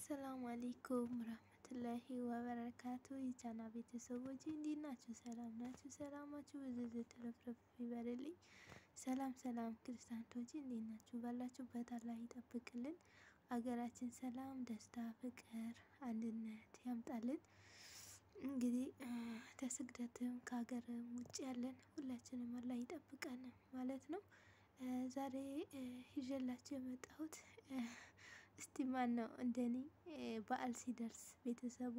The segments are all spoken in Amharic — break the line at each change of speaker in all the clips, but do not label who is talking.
አሰላሙ አለይኩም ረህመቱላሂ ወበረካቱ የቻና ቤተሰቦች እንዴት ናችሁ? ሰላም ናችሁ? ሰላማችሁ ብዙ ትረፍረፍ ይበልልኝ። ሰላም ክርስቲያኖች እንዴት ናችሁ? ባላችሁበት አላህ ይጠብቅልን። ሀገራችን ሰላም፣ ደስታ፣ ፍቅር፣ አንድነት ያምጣልን። እንግዲህ ከስግደትም ከሀገርም ውጭ ያለን ሁላችንም አላህ ይጠብቀን ማለት ነው። ዛሬ ይዤላችሁ የመጣሁት እስቲ ማን ነው እንደኔ በዓል ሲደርስ ቤተሰቡ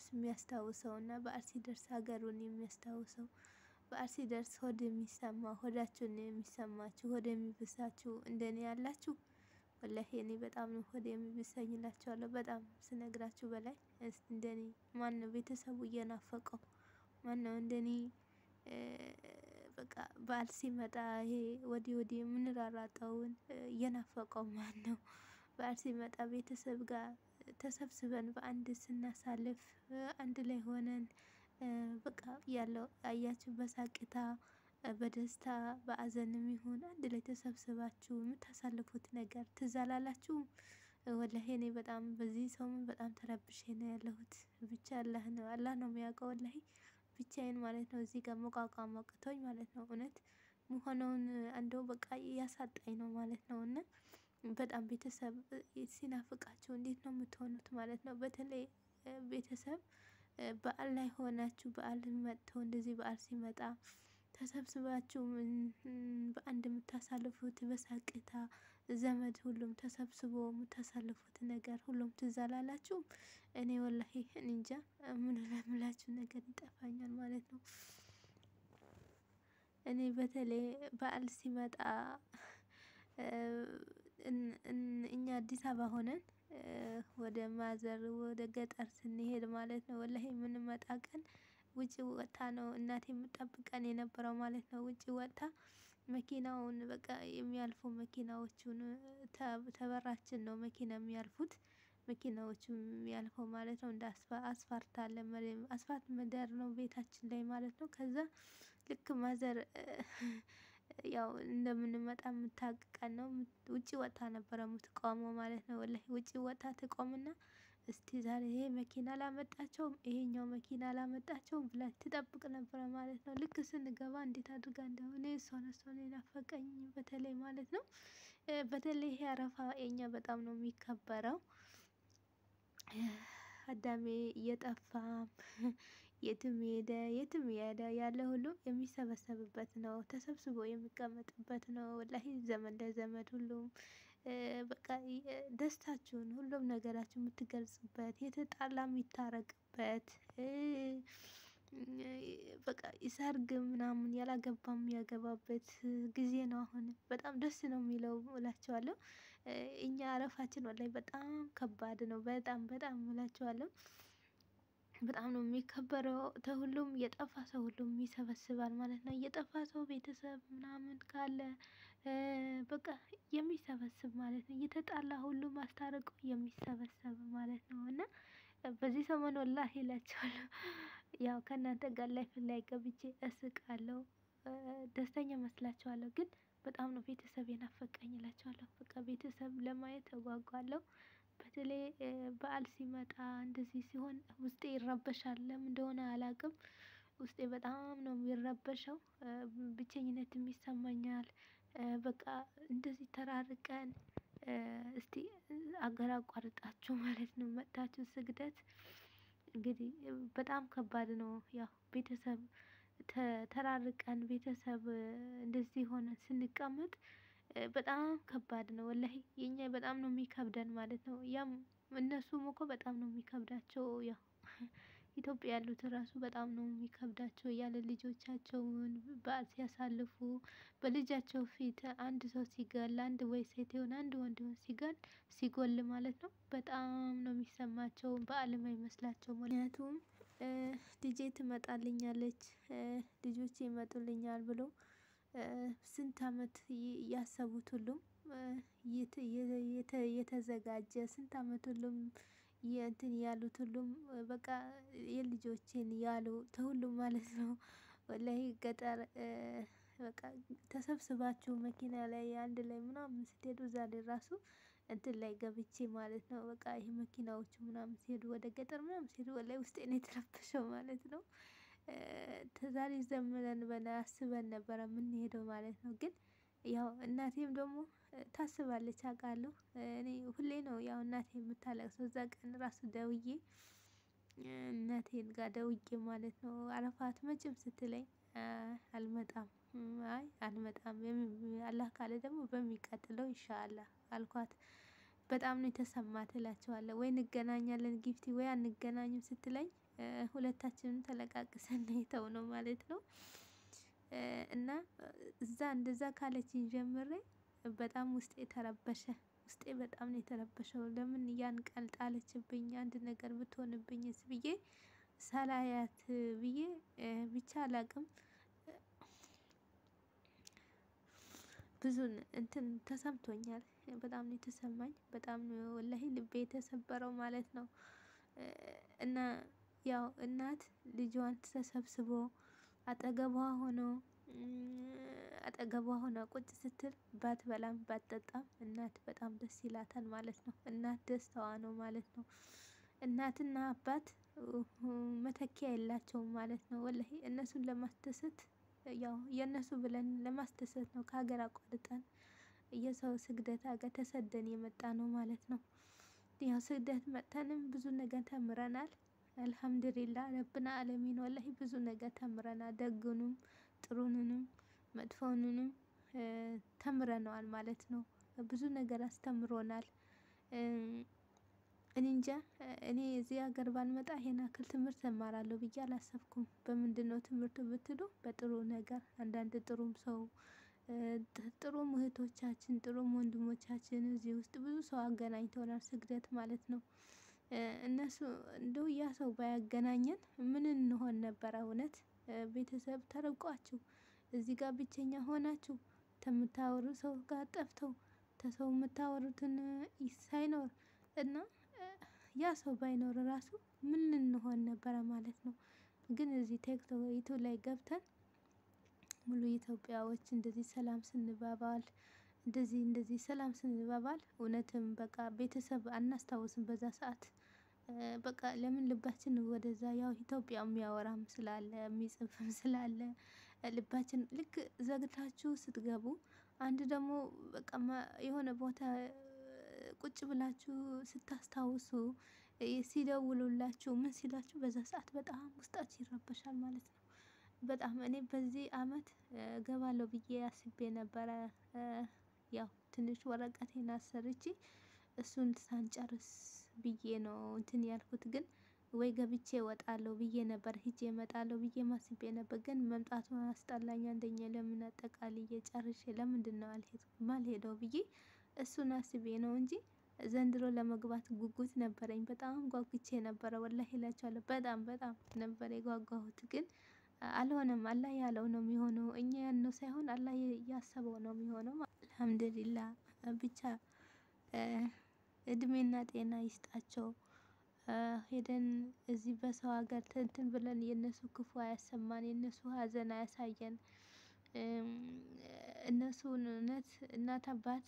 የሚያስታውሰው እና በዓል ሲደርስ ሀገሩን የሚያስታውሰው፣ በዓል ሲደርስ ሆድ የሚሰማው፣ ሆዳችሁን የሚሰማችሁ፣ ሆድ የሚብሳችሁ እንደኔ ያላችሁ? ወላሂ እኔ በጣም ነው ሆድ የሚብሰኝ እላችኋለሁ። በጣም ስነግራችሁ በላይ እንደኔ ማን ነው ቤተሰቡ እየናፈቀው? ማን ነው እንደኔ በቃ በዓል ሲመጣ ይሄ ወዲህ የምንራራጠውን እየናፈቀው ማን ነው? በዓል ሲመጣ ቤተሰብ ጋር ተሰብስበን በአንድ ስናሳልፍ አንድ ላይ ሆነን በቃ ያለው አያችሁ በሳቅታ በደስታ በሀዘንም ይሁን አንድ ላይ ተሰብስባችሁ የምታሳልፉት ነገር ትዝ አላላችሁም? ወላሂ እኔ በጣም በዚህ ሰሞን በጣም ተረብሼ ነው ያለሁት። ብቻ አላህ ነው የሚያውቀው። ወላሂ ብቻዬን ማለት ነው እዚህ ጋር መቋቋም አቅቶኝ ማለት ነው። እውነት መሆነውን እንደው በቃ እያሳጣኝ ነው ማለት ነው። እና በጣም ቤተሰብ ሲናፍቃችሁ እንዴት ነው የምትሆኑት ማለት ነው። በተለይ ቤተሰብ በዓል ላይ ሆናችሁ በዓል መጥቶ እንደዚህ በዓል ሲመጣ ተሰብስባችሁ በአንድ የምታሳልፉት በሳቅታ ዘመድ ሁሉም ተሰብስቦ የምታሳልፉት ነገር ሁሉም ትዝ አላላችሁም? እኔ ወላሂ እኔ እንጃ ምን ለምላችሁ ነገር ይጠፋኛል ማለት ነው። እኔ በተለይ በዓል ሲመጣ እኛ አዲስ አበባ ሆነን ወደ ማዘር ወደ ገጠር ስንሄድ ማለት ነው ወላሂ የምንመጣ ቀን ውጪ ወጥታ ነው እናቴ የምጠብቀን የነበረው ማለት ነው። ውጪ ወጥታ መኪናውን በቃ የሚያልፉ መኪናዎቹን ተበራችን ነው መኪና የሚያልፉት መኪናዎቹ የሚያልፈው ማለት ነው። እንደ አስፋልት አለ አስፋልት ምድር ነው ቤታችን ላይ ማለት ነው። ከዛ ልክ ማዘር ያው እንደምንመጣ የምታውቅ ቀን ነው ውጪ ወጥታ ነበረ የምትቆመው ማለት ነው። ወላሂ ውጪ ወጥታ ትቆምና እስቲ ዛሬ ይሄ መኪና አላመጣቸውም ይሄኛው መኪና አላመጣቸውም ብላ ትጠብቅ ነበረ ማለት ነው። ልክ ስንገባ እንዴት አድርጋ እንደሆነ እሷን የናፈቀኝ በተለይ ማለት ነው። በተለይ ይሄ አረፋ የኛ በጣም ነው የሚከበረው። አዳሜ እየጠፋም የትም ሄደ ያለ ሁሉ የሚሰበሰብበት ነው ተሰብስቦ የሚቀመጥበት ነው። ወላሂ ዘመድ ለዘመድ ሁሉም በቃ ደስታችሁን ሁሉም ነገራችሁ የምትገልጽበት የተጣላ የሚታረቅበት በቃ ሰርግ ምናምን ያላገባም የሚያገባበት ጊዜ ነው። አሁን በጣም ደስ ነው የሚለው እላችኋለሁ። እኛ አረፋችን ወላሂ በጣም ከባድ ነው። በጣም እላችኋለሁ። በጣም ነው የሚከበረው። ከሁሉም የጠፋ ሰው ሁሉም ይሰበስባል ማለት ነው። የጠፋ ሰው ቤተሰብ ምናምን ካለ በቃ የሚሰበስብ ማለት ነው። እየተጣላ ሁሉም አስታርቆ የሚሰበሰብ ማለት ነው። እና በዚህ ሰሞን ወላሂ እላችኋለሁ ያው ከእናንተ ጋር ላይፍ ላይ ገብቼ እስቃለሁ። ደስተኛ እመስላችኋለሁ ግን በጣም ነው ቤተሰብ የናፈቀኝ እላችኋለሁ። በቃ ቤተሰብ ለማየት እጓጓለሁ። በተለይ በዓል ሲመጣ እንደዚህ ሲሆን ውስጤ ይረበሻል ለምን እንደሆነ አላውቅም። ውስጤ በጣም ነው የሚረበሸው። ብቸኝነትም ይሰማኛል። በቃ እንደዚህ ተራርቀን እስቲ አገር አቋርጣችሁ ማለት ነው መጥታችሁ ስግደት እንግዲህ በጣም ከባድ ነው። ያው ቤተሰብ ተራርቀን ቤተሰብ እንደዚህ ሆነን ስንቀመጥ በጣም ከባድ ነው። ወላሂ የኛ በጣም ነው የሚከብደን ማለት ነው። ያም እነሱም እኮ በጣም ነው የሚከብዳቸው። ያው ኢትዮጵያ ያሉት ራሱ በጣም ነው የሚከብዳቸው ያለ ልጆቻቸውን በዓል ሲያሳልፉ በልጃቸው ፊት አንድ ሰው ሲገል አንድ ወይ ሴት ይሁን አንድ ወንድ ይሁን ሲጎል ማለት ነው በጣም ነው የሚሰማቸው። በዓልም አይመስላቸውም። ምክንያቱም ልጄ ትመጣልኛለች ልጆቼ ይመጡልኛል ብሎ ስንት አመት ያሰቡት ሁሉም የተዘጋጀ ስንት አመት ሁሉም እንትን ያሉት ሁሉም በቃ የልጆቼን ያሉ ተሁሉም ማለት ነው። ወላሂ ገጠር በቃ ተሰብስባችሁ መኪና ላይ አንድ ላይ ምናምን ስትሄዱ እዛ ላይ ራሱ እንትን ላይ ገብቼ ማለት ነው። በቃ ይሄ መኪናዎቹ ምናምን ሲሄዱ ወደ ገጠር ምናምን ሲሄዱ ወላሂ ውስጤ ነው የተረበሸው ማለት ነው። ዛሬ ዘምረን በላይ አስበን ነበረ የምንሄደው ማለት ነው። ግን ያው እናቴም ደግሞ ታስባለች አውቃለሁ። እኔ ሁሌ ነው ያው እናቴ የምታለቅሰው። እዛ ቀን ራሱ ደውዬ እናቴን ጋር ደውዬ ማለት ነው አረፋ አትመጭም ስትለኝ አልመጣም፣ አይ አልመጣም፣ አላህ ካለ ደግሞ በሚቀጥለው ኢንሻአላህ አልኳት። በጣም ነው የተሰማት እላቸዋለሁ። ወይ እንገናኛለን ጊፍቲ ወይ አንገናኝም ስትለኝ ሁለታችንም ተለቃቅሰን ነው የተውነው ማለት ነው። እና እዛ እንደዛ ካለችኝ ጀምሬ በጣም ውስጤ ተረበሸ። ውስጤ በጣም ነው የተረበሸው። ለምን ያን ቀን ጣለችብኝ፣ አንድ ነገር ብትሆንብኝስ ብዬ ሳላያት ብዬ ብቻ አላቅም። ብዙ እንትን ተሰምቶኛል። በጣም ነው የተሰማኝ። በጣም ነው ወላሂ ልቤ የተሰበረው ማለት ነው። እና ያው እናት ልጇን ተሰብስቦ አጠገቧ ሆኖ አጠገቧ ሆና ቁጭ ስትል ባትበላም ባትጠጣም እናት በጣም ደስ ይላታል ማለት ነው። እናት ደስታዋ ነው ማለት ነው። እናትና አባት መተኪያ የላቸውም ማለት ነው። ወላሂ እነሱን ለማስደሰት ያው የእነሱ ብለን ለማስደሰት ነው ከሀገር አቋርጠን የሰው ስግደት ሀገር ተሰደን የመጣነው ማለት ነው። ያው ስደት መጥተንም ብዙ ነገር ተምረናል። አልሐምዱሊላህ ረብና አለሚን ወላሂ ብዙ ነገር ተምረናል። ደጉንም ጥሩንንም መጥፎውንም ተምረነዋል ማለት ነው። ብዙ ነገር አስተምሮናል። እኔ እንጃ እኔ እዚህ ሀገር ባልመጣ ይሄን ያክል ትምህርት እማራለሁ ብዬ አላሰብኩም። በምንድነው ትምህርቱ ብትሉ በጥሩ ነገር አንዳንድ ጥሩም ሰው ጥሩም እህቶቻችን ጥሩም ወንድሞቻችን እዚህ ውስጥ ብዙ ሰው አገናኝተውናል ስግደት ማለት ነው። እነሱ እንደው ያ ሰው ባያገናኘን ምን እንሆን ነበረ? እውነት ቤተሰብ ተርቋችሁ እዚህ ጋር ብቸኛ ሆናችሁ ከምታወሩ ሰው ጋር ጠፍተው ከሰው የምታወሩትን ሳይኖር እና ያ ሰው ባይኖር ራሱ ምን እንሆን ነበረ ማለት ነው። ግን እዚህ ቲክቶክ ዩቲዩብ ላይ ገብተን ሙሉ ኢትዮጵያዎች እንደዚህ ሰላም ስንባባል እንደዚህ ሰላም ስንባባል እውነትም በቃ ቤተሰብ አናስታውስም በዛ ሰዓት። በቃ ለምን ልባችን ወደዛ ያው ኢትዮጵያ የሚያወራም ስላለ የሚጽፍም ስላለ ልባችን ልክ ዘግታችሁ ስትገቡ አንድ ደግሞ በቃ የሆነ ቦታ ቁጭ ብላችሁ ስታስታውሱ ሲደውሉላችሁ ምን ሲላችሁ በዛ ሰዓት በጣም ውስጣችሁ ይረበሻል ማለት ነው። በጣም እኔ በዚህ አመት እገባለሁ ብዬ አስቤ ነበረ። ያው ትንሽ ወረቀቴን አሰርቼ እሱን ሳንጨርስ ብዬ ነው እንትን ያልኩት። ግን ወይ ገብቼ እወጣለሁ ብዬ ነበር ሄጄ እመጣለሁ ብዬ አስቤ ነበር። ግን መምጣቱን አስጠላኝ። አንደኛ ለምን አጠቃልዬ ጨርሼ ለምንድነው ማልሄደው ብዬ እሱን አስቤ ነው እንጂ ዘንድሮ ለመግባት ጉጉት ነበረኝ። በጣም ጓጉቼ ነበረ ወላሂ እላችኋለሁ። በጣም በጣም ነበር የጓጓሁት። ግን አልሆነም። አላህ ያለው ነው የሚሆነው። እኛ ያልነው ሳይሆን አላህ ያሰበው ነው የሚሆነው። አልሐምዱሊላህ ብቻ እድሜና ጤና ይስጣቸው። ሄደን እዚህ በሰው ሀገር እንትን ብለን የነሱ ክፉ አያሰማን፣ የነሱ ሀዘን አያሳየን። እነሱን እውነት እናት አባት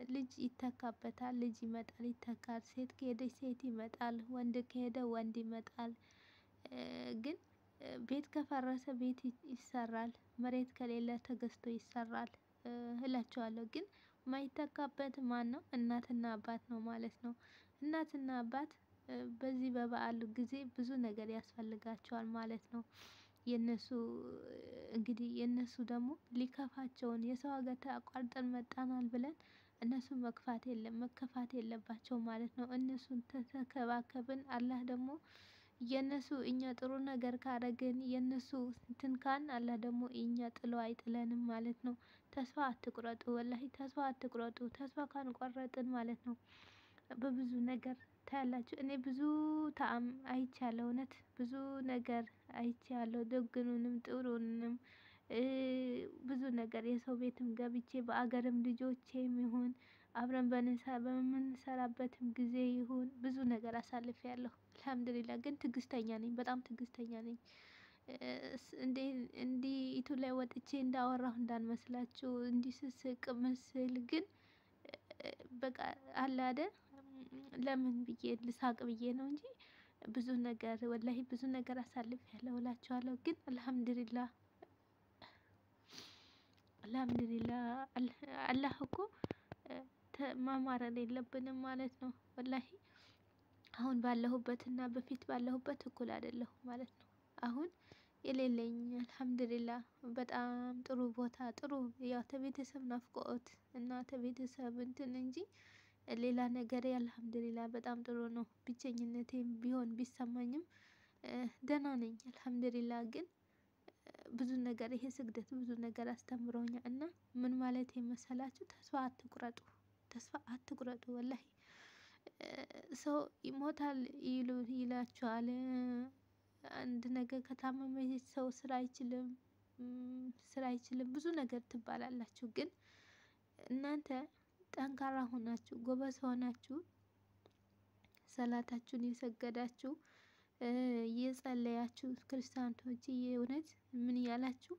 ልጅ ይተካበታል፣ ልጅ ይመጣል ይተካል፣ ሴት ከሄደች ሴት ይመጣል፣ ወንድ ከሄደ ወንድ ይመጣል። ግን ቤት ከፈረሰ ቤት ይሰራል፣ መሬት ከሌለ ተገዝቶ ይሰራል እላቸዋለሁ። ግን ማይተካበት ማነው? እናትና አባት ነው ማለት ነው። እናትና አባት በዚህ በበዓሉ ጊዜ ብዙ ነገር ያስፈልጋቸዋል ማለት ነው። የነሱ እንግዲህ የነሱ ደግሞ ሊከፋቸውን የሰው ሀገር አቋርጠን መጣናል ብለን እነሱ መከፋት የለባቸውም ማለት ነው። እነሱን ተከባከብን አላህ ደግሞ የነሱ እኛ ጥሩ ነገር ካረግን የነሱ እንትን ካልን አላህ ደግሞ እኛ ጥሎ አይጥለንም ማለት ነው። ተስፋ አትቁረጡ፣ ወላሂ ተስፋ አትቁረጡ። ተስፋ ካልቆረጥን ማለት ነው በብዙ ነገር ታያላችሁ። እኔ ብዙ አይቻለሁ። እውነት ብዙ ነገር አይቻለሁ። ደግኑንም ጥሩንም ብዙ ነገር የሰው ቤትም ገብቼ በአገርም ልጆቼም ይሁን አብረን በምንሰራበትም ጊዜ ይሁን ብዙ ነገር አሳልፌያለሁ። አልሐምዱሊላህ ግን ትዕግስተኛ ነኝ፣ በጣም ትዕግስተኛ ነኝ። እንዲህ ዩቲዩብ ላይ ወጥቼ እንዳወራሁ እንዳንመስላችሁ እንዲህ ስስቅ ምስል ግን በቃ አለ አይደል ለምን ብዬ ልሳቅ ብዬ ነው እንጂ ብዙ ነገር ወላሂ ብዙ ነገር አሳልፌያለሁ እላችኋለሁ። ግን አልሐምዱሊላህ አልሐምዱሊላህ አላህ እኮ ማማረር የለብንም ማለት ነው። ወላሂ አሁን ባለሁበት እና በፊት ባለሁበት እኩል አይደለሁም ማለት ነው። አሁን የሌለኝ አልሐምዱሊላህ በጣም ጥሩ ቦታ ጥሩ ያው ከቤተሰብ ናፍቆት እና ከቤተሰብ እንትን እንጂ ሌላ ነገሬ አልሐምዱሊላህ በጣም ጥሩ ነው። ብቸኝነቴም ቢሆን ቢሰማኝም ደህና ነኝ አልሐምዱሊላህ። ግን ብዙ ነገር ይሄ ስግደት ብዙ ነገር አስተምሮኛል እና ምን ማለት መሰላችሁ? ተስፋ አትቁረጡ፣ ተስፋ አትቁረጡ። ወላሂ ሰው ይሞታል ይላችኋል። አንድ ነገር ከታመመ ሰው ስራ አይችልም፣ ስራ አይችልም ብዙ ነገር ትባላላችሁ። ግን እናንተ ጠንካራ ሆናችሁ ጎበዝ ሆናችሁ ሰላታችሁን የሰገዳችሁ የጸለያችሁ ክርስቲያኖች የእውነት ምን እያላችሁ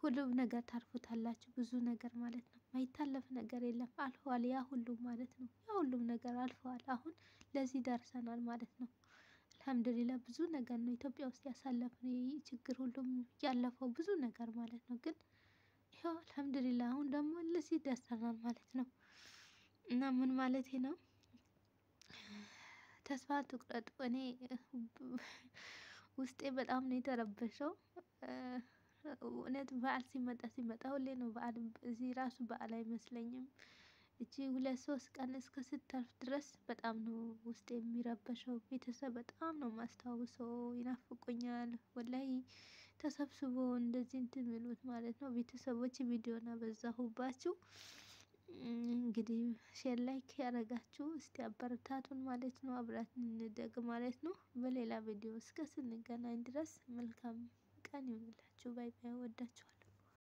ሁሉም ነገር ታርፉታላችሁ። ብዙ ነገር ማለት ነው። ማይታለፍ ነገር የለም። አልፏል ያ ሁሉም ማለት ነው። ያ ሁሉም ነገር አልፈዋል። አሁን ለዚህ ደርሰናል ማለት ነው። አልሐምዱሊላህ ብዙ ነገር ነው ኢትዮጵያ ውስጥ ያሳለፍነው ችግር ሁሉም ያለፈው ብዙ ነገር ማለት ነው። ግን ይኸው አልሐምዱሊላህ አሁን ደግሞ ለዚህ ደርሰናል ማለት ነው። እና ምን ማለቴ ነው? ተስፋ አትቁረጡ። እኔ ውስጤ በጣም ነው የተረበሸው። እውነት በዓል ሲመጣ ሁሌ ነው በዓል እዚህ ራሱ በዓል አይመስለኝም። እቺ 2 3 ቀን እስከ ስታልፍ ድረስ በጣም ነው ውስጤ የሚረበሸው። ቤተሰብ በጣም ነው የማስታውሰው፣ ይናፍቁኛል ወላሂ ተሰብስቦ እንደዚህ እንትን የሚሉት ማለት ነው። ቤተሰቦች ቪዲዮን አበዛሁባችሁ። እንግዲህ ሼር ላይክ ያደረጋችሁ እስቲ አበረታቱን ማለት ነው። አብራችን እንደግ ማለት ነው። በሌላ ቪዲዮ እስከ ስንገናኝ ድረስ መልካም ቀን ይሁንላችሁ። ባይ ባይ። ወዳችኋለሁ።